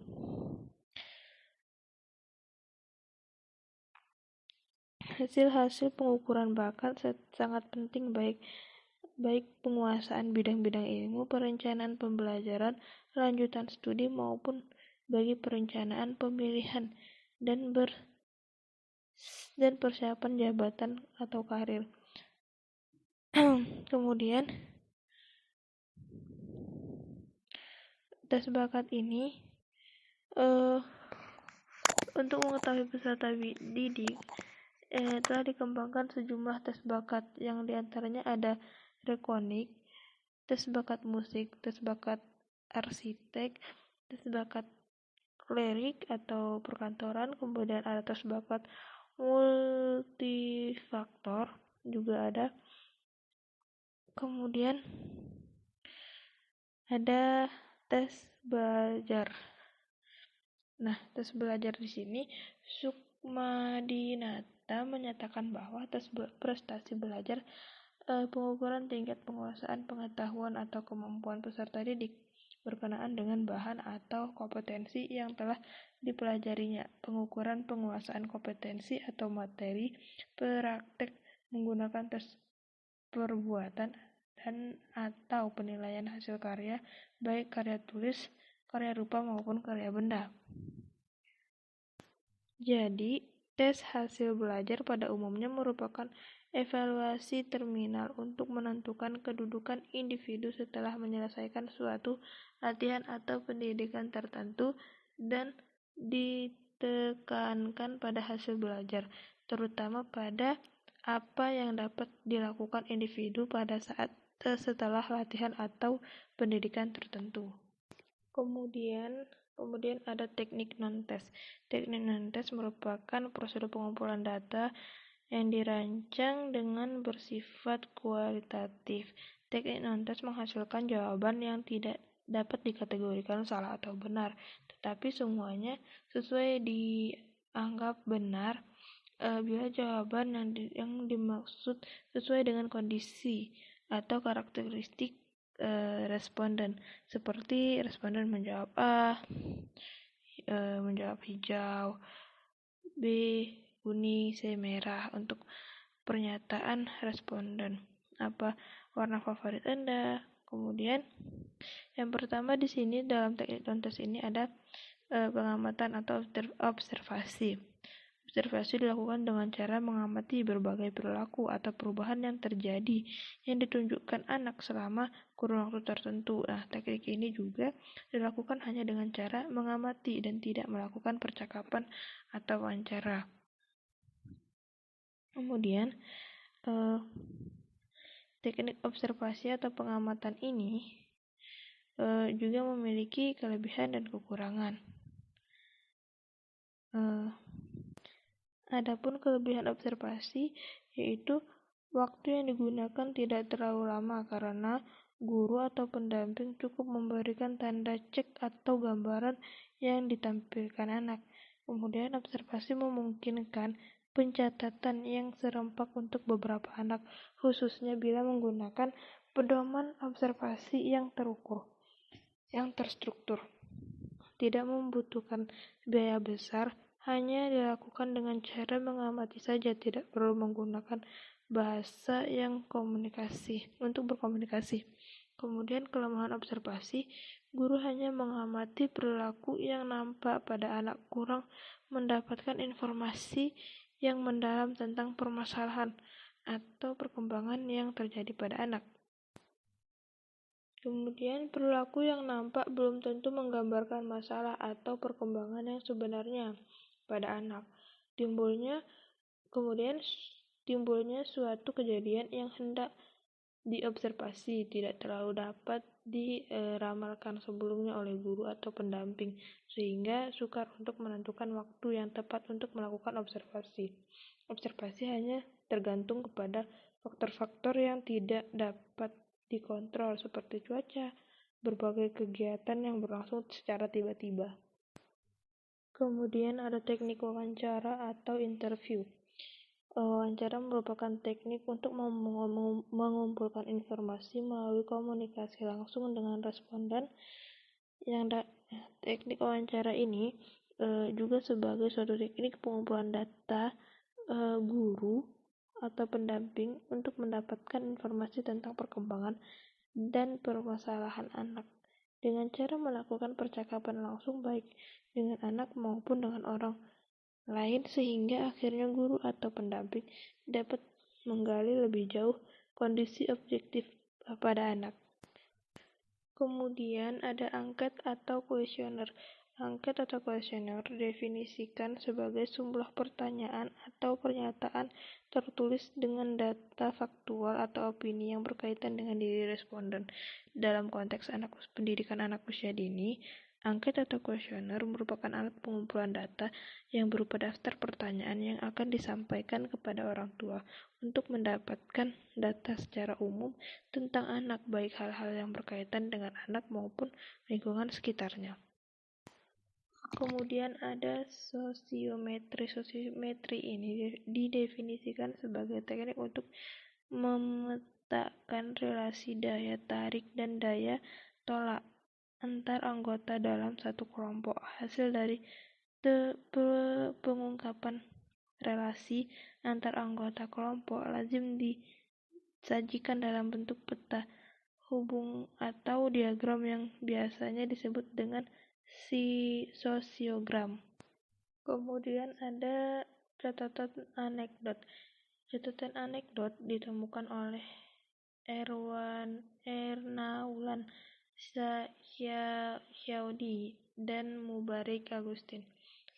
Hasil-hasil pengukuran bakat sangat penting baik penguasaan bidang-bidang ilmu, perencanaan pembelajaran, lanjutan studi maupun bagi perencanaan pemilihan dan persiapan jabatan atau karir. Kemudian tes bakat ini untuk mengetahui peserta didik telah dikembangkan sejumlah tes bakat yang diantaranya ada rekonik, tes bakat musik, tes bakat arsitek, tes bakat klerik atau perkantoran, kemudian ada tes bakat multifaktor juga ada. Kemudian ada tes belajar. Nah, tes belajar di sini Sukmadinata menyatakan bahwa tes prestasi belajar pengukuran tingkat penguasaan pengetahuan atau kemampuan peserta didik berkenaan dengan bahan atau kompetensi yang telah dipelajarinya. Pengukuran penguasaan kompetensi atau materi praktek menggunakan tes perbuatan dan atau penilaian hasil karya, baik karya tulis, karya rupa maupun karya benda. Jadi, tes hasil belajar pada umumnya merupakan evaluasi terminal untuk menentukan kedudukan individu setelah menyelesaikan suatu latihan atau pendidikan tertentu dan ditekankan pada hasil belajar, terutama pada apa yang dapat dilakukan individu pada saat setelah latihan atau pendidikan tertentu. Kemudian ada teknik non-tes. Teknik non-tes merupakan prosedur pengumpulan data yang dirancang dengan bersifat kualitatif. Teknik non-tes menghasilkan jawaban yang tidak dapat dikategorikan salah atau benar, tetapi semuanya sesuai dianggap benar bila jawaban yang dimaksud sesuai dengan kondisi atau karakteristik responden, seperti responden menjawab A, menjawab hijau, B kuning, C merah. Untuk pernyataan responden, apa warna favorit Anda? Kemudian yang pertama di sini dalam teknik non-tes ini ada pengamatan atau observasi. Observasi dilakukan dengan cara mengamati berbagai perilaku atau perubahan yang terjadi yang ditunjukkan anak selama kurun waktu tertentu. Nah, teknik ini juga dilakukan hanya dengan cara mengamati dan tidak melakukan percakapan atau wawancara. Kemudian, teknik observasi atau pengamatan ini juga memiliki kelebihan dan kekurangan. Adapun kelebihan observasi yaitu waktu yang digunakan tidak terlalu lama karena guru atau pendamping cukup memberikan tanda cek atau gambaran yang ditampilkan anak. Kemudian observasi memungkinkan pencatatan yang serempak untuk beberapa anak, khususnya bila menggunakan pedoman observasi yang terukur, yang terstruktur. Tidak membutuhkan biaya besar, hanya dilakukan dengan cara mengamati saja, tidak perlu menggunakan bahasa yang untuk berkomunikasi. Kemudian kelemahan observasi, guru hanya mengamati perilaku yang nampak pada anak, kurang mendapatkan informasi yang mendalam tentang permasalahan atau perkembangan yang terjadi pada anak. Kemudian perilaku yang nampak belum tentu menggambarkan masalah atau perkembangan yang sebenarnya pada anak. Kemudian timbulnya suatu kejadian yang hendak diobservasi tidak terlalu dapat diramalkan sebelumnya oleh guru atau pendamping, sehingga sukar untuk menentukan waktu yang tepat untuk melakukan observasi. Observasi hanya tergantung kepada faktor-faktor yang tidak dapat dikontrol seperti cuaca, berbagai kegiatan yang berlangsung secara tiba-tiba. Kemudian ada teknik wawancara atau interview. Wawancara merupakan teknik untuk mengumpulkan informasi melalui komunikasi langsung dengan responden. Teknik wawancara ini juga sebagai suatu teknik pengumpulan data guru atau pendamping untuk mendapatkan informasi tentang perkembangan dan permasalahan anak dengan cara melakukan percakapan langsung baik dengan anak maupun dengan orang lain, sehingga akhirnya guru atau pendamping dapat menggali lebih jauh kondisi objektif pada anak. Kemudian ada angket atau kuesioner. Angket atau kuesioner definisikan sebagai jumlah pertanyaan atau pernyataan tertulis dengan data faktual atau opini yang berkaitan dengan diri responden. Dalam konteks pendidikan anak usia dini, angket atau kuesioner merupakan alat pengumpulan data yang berupa daftar pertanyaan yang akan disampaikan kepada orang tua untuk mendapatkan data secara umum tentang anak, baik hal-hal yang berkaitan dengan anak maupun lingkungan sekitarnya. Kemudian ada sosiometri. Sosiometri ini didefinisikan sebagai teknik untuk memetakan relasi daya tarik dan daya tolak antar anggota dalam satu kelompok. Hasil dari pengungkapan relasi antar anggota kelompok lazim disajikan dalam bentuk peta hubung atau diagram yang biasanya disebut dengan sosiogram. Kemudian ada catatan anekdot. Catatan anekdot ditemukan oleh Ernaulan Syaudi dan Mubarik Agustin,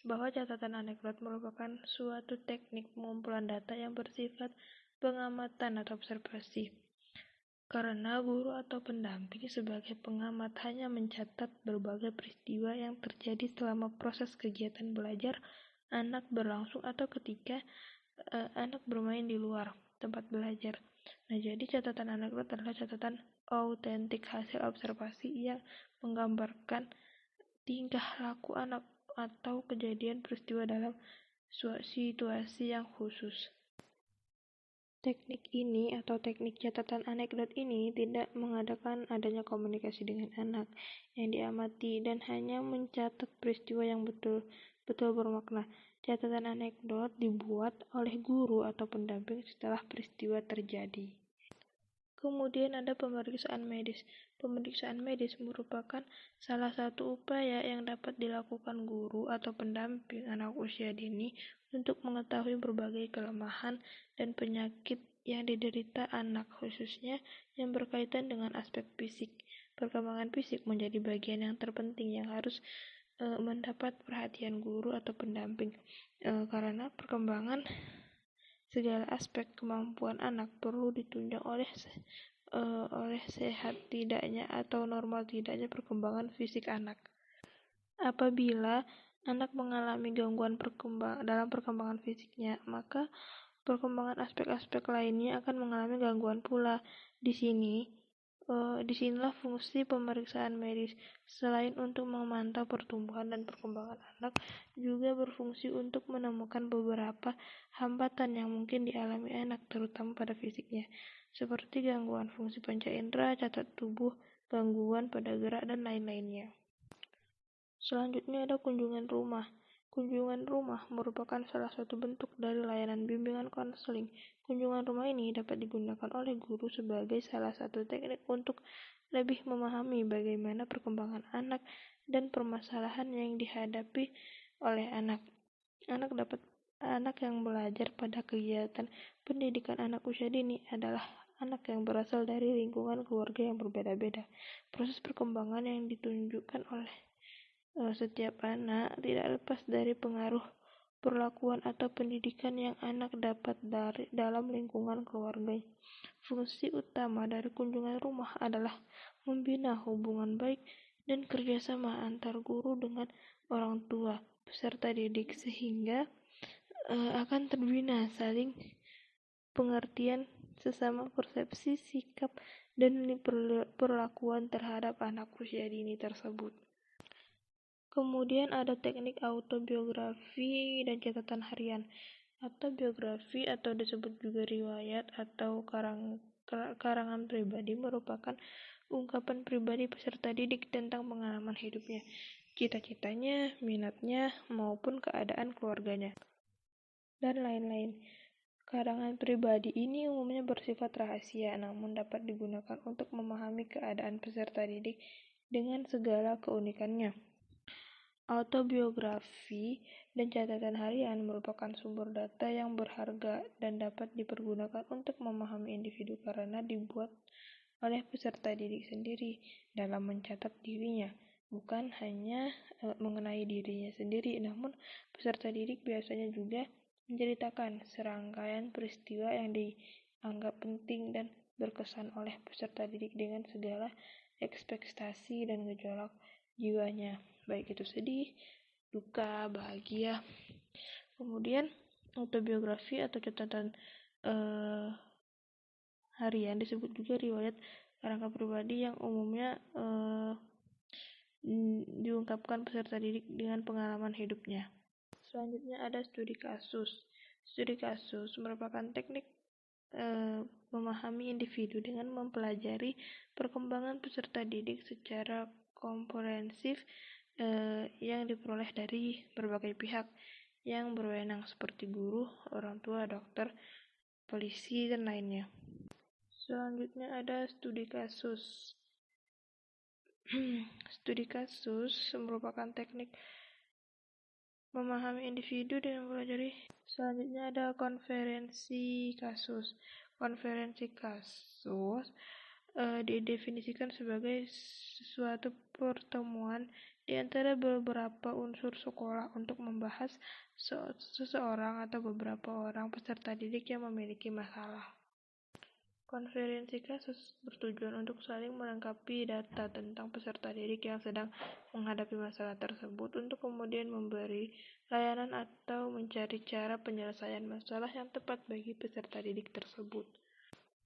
bahwa catatan anekdot merupakan suatu teknik pengumpulan data yang bersifat pengamatan atau observasi. Karena guru atau pendamping sebagai pengamat hanya mencatat berbagai peristiwa yang terjadi selama proses kegiatan belajar anak berlangsung atau ketika anak bermain di luar tempat belajar. Nah, jadi catatan anekdot adalah catatan autentik hasil observasi yang menggambarkan tingkah laku anak atau kejadian peristiwa dalam situasi yang khusus. Teknik ini atau teknik catatan anekdot ini tidak mengadakan adanya komunikasi dengan anak yang diamati dan hanya mencatat peristiwa yang betul-betul bermakna. Catatan anekdot dibuat oleh guru atau pendamping setelah peristiwa terjadi. Kemudian ada pemeriksaan medis. Pemeriksaan medis merupakan salah satu upaya yang dapat dilakukan guru atau pendamping anak usia dini untuk mengetahui berbagai kelemahan dan penyakit yang diderita anak, khususnya yang berkaitan dengan aspek fisik. Perkembangan fisik menjadi bagian yang terpenting yang harus mendapat perhatian guru atau pendamping, karena perkembangan segala aspek kemampuan anak perlu ditunjang oleh sehat tidaknya atau normal tidaknya perkembangan fisik anak. Apabila anak mengalami gangguan dalam perkembangan fisiknya, maka perkembangan aspek-aspek lainnya akan mengalami gangguan pula. Di sini Disinilah fungsi pemeriksaan medis. Selain untuk memantau pertumbuhan dan perkembangan anak, juga berfungsi untuk menemukan beberapa hambatan yang mungkin dialami anak, terutama pada fisiknya, seperti gangguan fungsi panca indera, cacat tubuh, gangguan pada gerak, dan lain-lainnya. Selanjutnya ada kunjungan rumah. Kunjungan rumah merupakan salah satu bentuk dari layanan bimbingan konseling. Kunjungan rumah ini dapat digunakan oleh guru sebagai salah satu teknik untuk lebih memahami bagaimana perkembangan anak dan permasalahan yang dihadapi oleh anak. Anak yang belajar pada kegiatan pendidikan anak usia dini adalah anak yang berasal dari lingkungan keluarga yang berbeda-beda. Proses perkembangan yang ditunjukkan oleh setiap anak tidak lepas dari pengaruh perlakuan atau pendidikan yang anak dapat dari dalam lingkungan keluarga. Fungsi utama dari kunjungan rumah adalah membina hubungan baik dan kerjasama antar guru dengan orang tua peserta didik, sehingga akan terbina saling pengertian sesama, persepsi, sikap, dan perlakuan terhadap anak usia dini tersebut. Kemudian ada teknik autobiografi dan catatan harian. Autobiografi atau disebut juga riwayat atau karangan pribadi merupakan ungkapan pribadi peserta didik tentang pengalaman hidupnya, cita-citanya, minatnya, maupun keadaan keluarganya, dan lain-lain. Karangan pribadi ini umumnya bersifat rahasia, namun dapat digunakan untuk memahami keadaan peserta didik dengan segala keunikannya. Autobiografi dan catatan harian merupakan sumber data yang berharga dan dapat dipergunakan untuk memahami individu karena dibuat oleh peserta didik sendiri dalam mencatat dirinya. Bukan hanya mengenai dirinya sendiri, namun peserta didik biasanya juga menceritakan serangkaian peristiwa yang dianggap penting dan berkesan oleh peserta didik dengan segala ekspektasi dan gejolak jiwanya, baik itu sedih, duka, bahagia. Kemudian autobiografi atau catatan harian disebut juga riwayat karangan pribadi yang umumnya diungkapkan peserta didik dengan pengalaman hidupnya. Selanjutnya ada studi kasus. Studi kasus merupakan teknik memahami individu dengan mempelajari perkembangan peserta didik secara komprehensif yang diperoleh dari berbagai pihak yang berwenang seperti guru, orang tua, dokter, polisi, dan lainnya. Selanjutnya ada studi kasus. Studi kasus merupakan teknik memahami individu dengan mempelajari. Selanjutnya ada konferensi kasus. Konferensi kasus didefinisikan sebagai suatu pertemuan di antara beberapa unsur sekolah untuk membahas seseorang atau beberapa orang peserta didik yang memiliki masalah. Konferensi kasus bertujuan untuk saling melengkapi data tentang peserta didik yang sedang menghadapi masalah tersebut untuk kemudian memberi layanan atau mencari cara penyelesaian masalah yang tepat bagi peserta didik tersebut.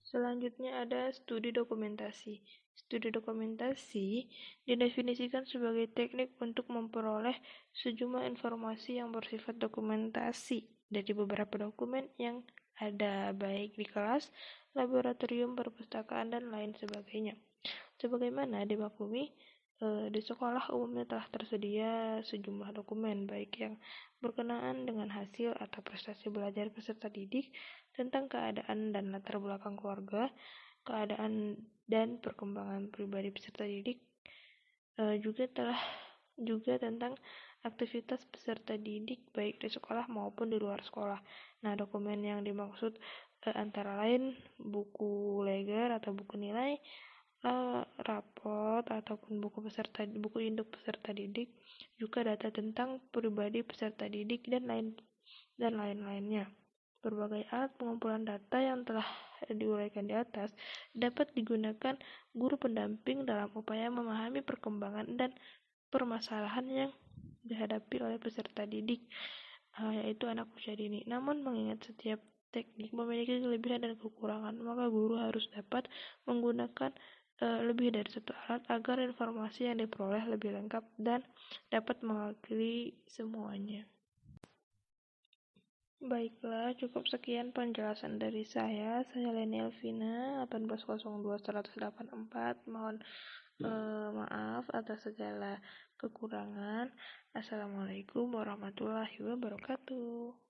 Selanjutnya ada studi dokumentasi. Studi dokumentasi didefinisikan sebagai teknik untuk memperoleh sejumlah informasi yang bersifat dokumentasi dari beberapa dokumen yang ada baik di kelas, laboratorium, perpustakaan, dan lain sebagainya. Sebagaimana dimaklumi, di sekolah umumnya telah tersedia sejumlah dokumen baik yang berkenaan dengan hasil atau prestasi belajar peserta didik, tentang keadaan dan latar belakang keluarga, keadaan dan perkembangan pribadi peserta didik, juga tentang aktivitas peserta didik baik di sekolah maupun di luar sekolah. Nah, dokumen yang dimaksud antara lain buku leger atau buku nilai, raport ataupun buku induk peserta didik, juga data tentang pribadi peserta didik, dan lain-lainnya. Berbagai alat pengumpulan data yang telah diuraikan di atas dapat digunakan guru pendamping dalam upaya memahami perkembangan dan permasalahan yang dihadapi oleh peserta didik, yaitu anak usia dini. Namun mengingat setiap teknik memiliki kelebihan dan kekurangan, maka guru harus dapat menggunakan lebih dari satu alat agar informasi yang diperoleh lebih lengkap dan dapat mewakili semuanya. Baiklah, cukup sekian penjelasan dari saya. Saya Leni Elvina, 1802184. Mohon maaf atas segala kekurangan. Assalamualaikum warahmatullahi wabarakatuh.